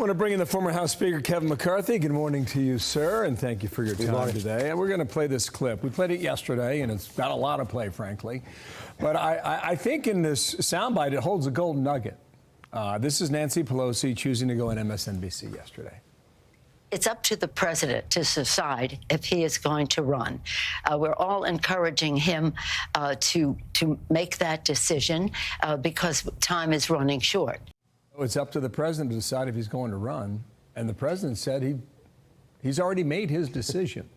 want to bring in the former House Speaker Kevin McCarthy. Good morning to you, sir, and thank you for your time today. And we're going to play this clip. We played it yesterday, and it's got a lot of play, frankly. But I think in this soundbite, it holds a golden nugget. This is Nancy Pelosi choosing to go on MSNBC yesterday. It's up to the president to decide if he is going to run. We're all encouraging him to make that decision because time is running short. It's up to the president to decide if he's going to run, and the president said he's already made his decision.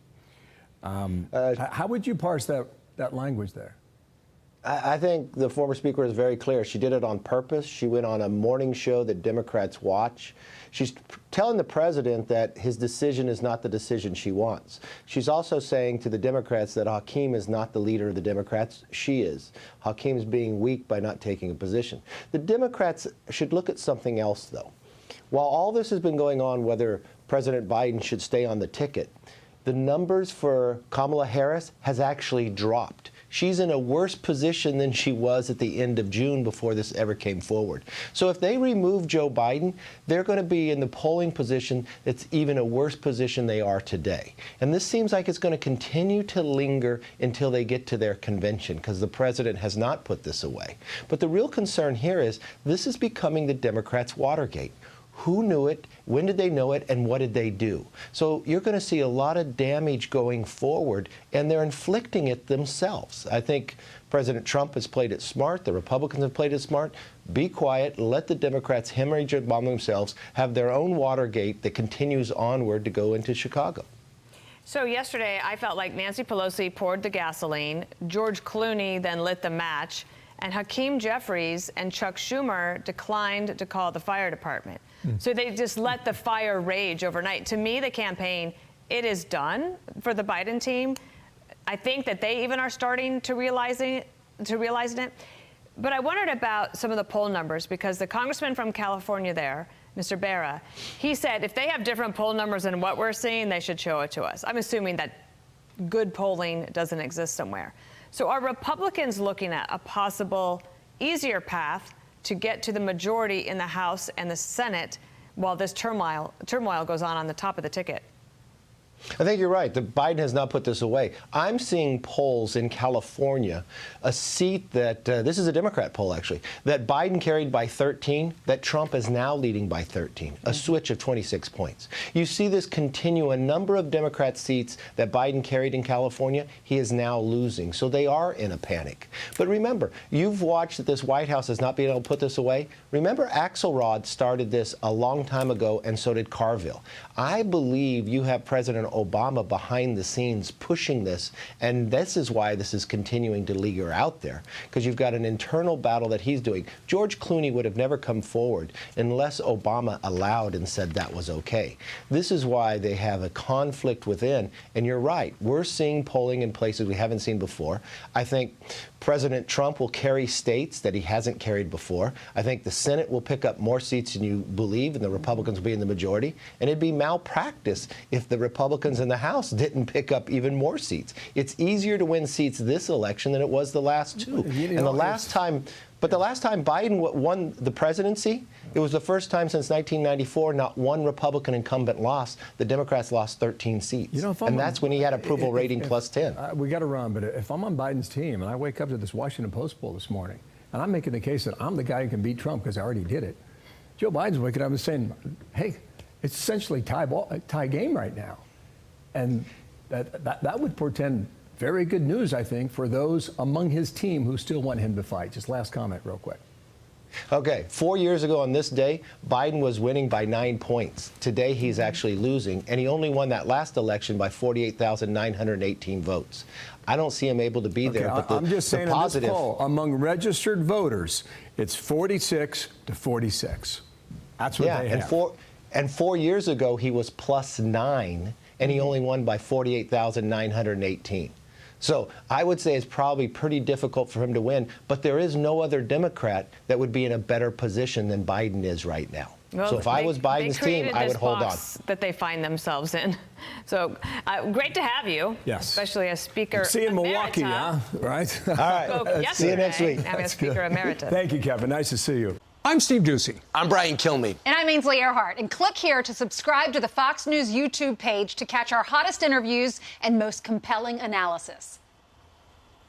How would you parse that language there? I think the former speaker is very clear. She did it on purpose. She went on a morning show that Democrats watch. She's telling the president that his decision is not the decision she wants. She's also saying to the Democrats that Hakeem is not the leader of the Democrats. She is. Hakeem's being weak by not taking a position. The Democrats should look at something else, though. While all this has been going on, whether President Biden should stay on the ticket, the numbers for Kamala Harris has actually dropped. She's in a worse position than she was at the end of June before this ever came forward. So if they remove Joe Biden, they're going to be in the polling position that's even a worse position they are today. And this seems like it's going to continue to linger until they get to their convention, because the president has not put this away. But the real concern here is this is becoming the Democrats' Watergate. Who knew it? When did they know it? And what did they do? So you're going to see a lot of damage going forward, and they're inflicting it themselves. I think President Trump has played it smart. The Republicans have played it smart. Be quiet. Let the Democrats hemorrhage and bomb themselves, have their own Watergate that continues onward to go into Chicago. So yesterday, I felt like Nancy Pelosi poured the gasoline, George Clooney then lit the match, and Hakeem Jeffries and Chuck Schumer declined to call the fire department. So they just let the fire rage overnight. To me, the campaign, it is done for the Biden team. I think that they even are starting to realizing it. But I wondered about some of the poll numbers, because the congressman from California there, Mr. Barra, he said if they have different poll numbers than what we're seeing, they should show it to us. I'm assuming that good polling doesn't exist somewhere. So are Republicans looking at a possible easier path to get to the majority in the House and the Senate while this turmoil goes on the top of the ticket? I think you're right. Biden has not put this away. I'm seeing polls in California, a seat that, this is a Democrat poll actually, that Biden carried by 13, that Trump is now leading by 13, a switch of 26 points. You see this continue. A number of Democrat seats that Biden carried in California, he is now losing. So they are in a panic. But remember, you've watched that this White House has not been able to put this away. Remember, Axelrod started this a long time ago, and so did Carville. I believe you have President Obama behind the scenes pushing this, and this is why this is continuing to linger out there, because you've got an internal battle that he's doing. George Clooney would have never come forward unless Obama allowed and said that was okay. This is why they have a conflict within, and you're right. We're seeing polling in places we haven't seen before. I think President Trump will carry states that he hasn't carried before. I think the Senate will pick up more seats than you believe, and the Republicans will be in the majority. And it'd be malpractice if the Republicans in the House didn't pick up even more seats. It's easier to win seats this election than it was the last two. And the last time Biden won the presidency, it was the first time since 1994 not one Republican incumbent lost. The Democrats lost 13 seats. And that's when he had approval rating plus 10. We got to run, but if I'm on Biden's team and I wake up to this Washington Post poll this morning, and I'm making the case that I'm the guy who can beat Trump because I already did it, Joe Biden's waking up and saying, hey, it's essentially tie game right now. And that would portend very good news, I think, for those among his team who still want him to fight. Just last comment real quick. Okay, 4 years ago on this day, Biden was winning by 9 points. Today, he's actually losing, and he only won that last election by 48,918 votes. I don't see him able to be there, but I'm just saying in this poll, among registered voters, it's 46 to 46. That's what they have. And 4 years ago, he was plus 9, and he only won by 48,918. So I would say it's probably pretty difficult for him to win, but there is no other Democrat that would be in a better position than Biden is right now. Well, so if I was Biden's team, I would hold on. That they find themselves in. So great to have you. Yes. Especially as Speaker See you in Milwaukee, huh? Right? All right. See you next week. I'm a Speaker Emerita. Thank you, Kevin. Nice to see you. I'm Steve Doocy. I'm Brian Kilmeade. And I'm Ainsley Earhart. And click here to subscribe to the Fox News YouTube page to catch our hottest interviews and most compelling analysis.